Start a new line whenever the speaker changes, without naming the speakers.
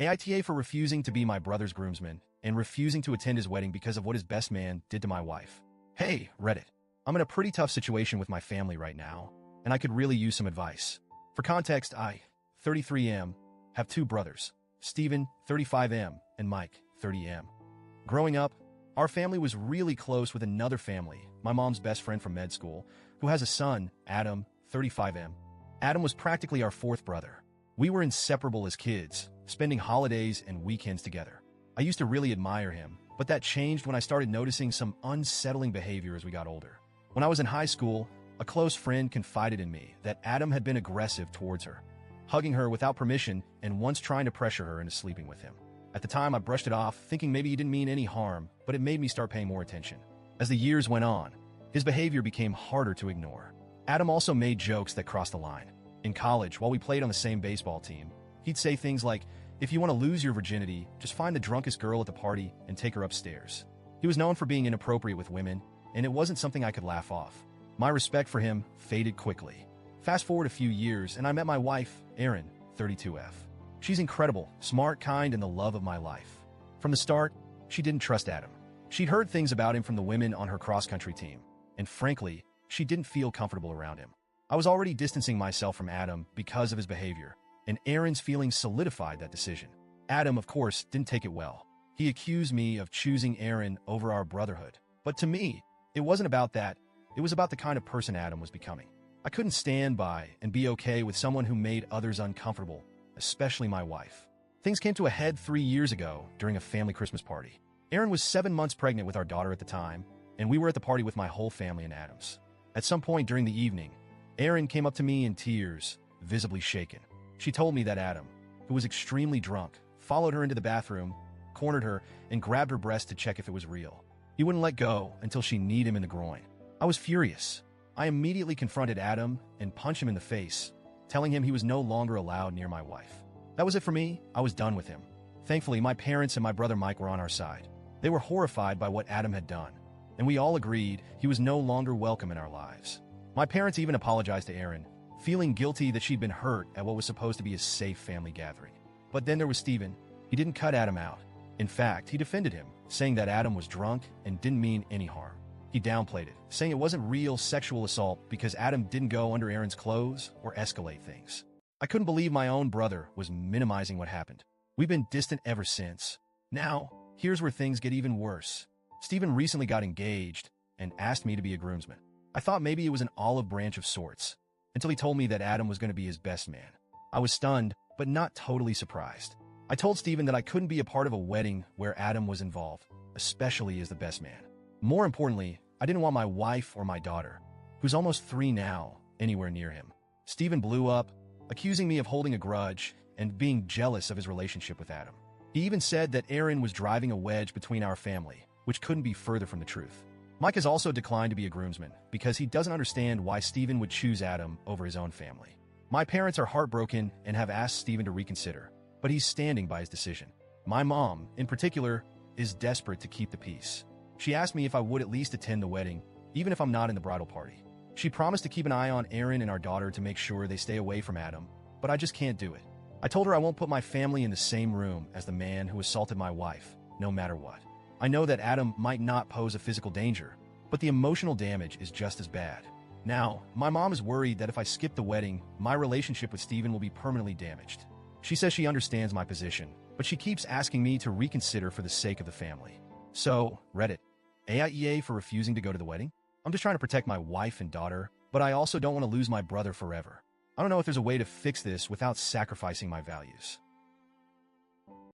AITA for refusing to be my brother's groomsman and refusing to attend his wedding because of what his best man did to my wife. Hey, Reddit. I'm in a pretty tough situation with my family right now, and I could really use some advice. For context, I, 33M, have two brothers, Steven, 35M, and Mike, 30M. Growing up, our family was really close with another family, my mom's best friend from med school, who has a son, Adam, 35M. Adam was practically our fourth brother. We were inseparable as kids, spending holidays and weekends together. I used to really admire him, but that changed when I started noticing some unsettling behavior as we got older. When I was in high school, a close friend confided in me that Adam had been aggressive towards her, hugging her without permission and once trying to pressure her into sleeping with him. At the time, I brushed it off, thinking maybe he didn't mean any harm, but it made me start paying more attention. As the years went on, his behavior became harder to ignore. Adam also made jokes that crossed the line. In college, while we played on the same baseball team, he'd say things like, "If you want to lose your virginity, just find the drunkest girl at the party and take her upstairs." He was known for being inappropriate with women, and it wasn't something I could laugh off. My respect for him faded quickly. Fast forward a few years, and I met my wife, Erin, 32F. She's incredible, smart, kind, and the love of my life. From the start, she didn't trust Adam. She'd heard things about him from the women on her cross-country team, and frankly, she didn't feel comfortable around him. I was already distancing myself from Adam because of his behavior, and Erin's feelings solidified that decision. Adam, of course, didn't take it well. He accused me of choosing Erin over our brotherhood. But to me, it wasn't about that. It was about the kind of person Adam was becoming. I couldn't stand by and be okay with someone who made others uncomfortable, especially my wife. Things came to a head 3 years ago during a family Christmas party. Erin was 7 months pregnant with our daughter at the time, and we were at the party with my whole family and Adam's. At some point during the evening, Erin came up to me in tears, visibly shaken. She told me that Adam, who was extremely drunk, followed her into the bathroom, cornered her, and grabbed her breast to check if it was real. He wouldn't let go until she kneed him in the groin. I was furious. I immediately confronted Adam and punched him in the face, telling him he was no longer allowed near my wife. That was it for me. I was done with him. Thankfully, my parents and my brother Mike were on our side. They were horrified by what Adam had done, and we all agreed he was no longer welcome in our lives. My parents even apologized to Erin, feeling guilty that she'd been hurt at what was supposed to be a safe family gathering. But then there was Steven. He didn't cut Adam out. In fact, he defended him, saying that Adam was drunk and didn't mean any harm. He downplayed it, saying it wasn't real sexual assault because Adam didn't go under Erin's clothes or escalate things. I couldn't believe my own brother was minimizing what happened. We've been distant ever since. Now, here's where things get even worse. Steven recently got engaged and asked me to be a groomsman. I thought maybe it was an olive branch of sorts, until he told me that Adam was going to be his best man. I was stunned, but not totally surprised. I told Steven that I couldn't be a part of a wedding where Adam was involved, especially as the best man. More importantly, I didn't want my wife or my daughter, who's almost 3 now, anywhere near him. Steven blew up, accusing me of holding a grudge and being jealous of his relationship with Adam. He even said that Erin was driving a wedge between our family, which couldn't be further from the truth. Mike has also declined to be a groomsman because he doesn't understand why Steven would choose Adam over his own family. My parents are heartbroken and have asked Steven to reconsider, but he's standing by his decision. My mom, in particular, is desperate to keep the peace. She asked me if I would at least attend the wedding, even if I'm not in the bridal party. She promised to keep an eye on Erin and our daughter to make sure they stay away from Adam, but I just can't do it. I told her I won't put my family in the same room as the man who assaulted my wife, no matter what. I know that Adam might not pose a physical danger, but the emotional damage is just as bad. Now, my mom is worried that if I skip the wedding, my relationship with Steven will be permanently damaged. She says she understands my position, but she keeps asking me to reconsider for the sake of the family. So, Reddit, AIEA for refusing to go to the wedding? I'm just trying to protect my wife and daughter, but I also don't want to lose my brother forever. I don't know if there's a way to fix this without sacrificing my values.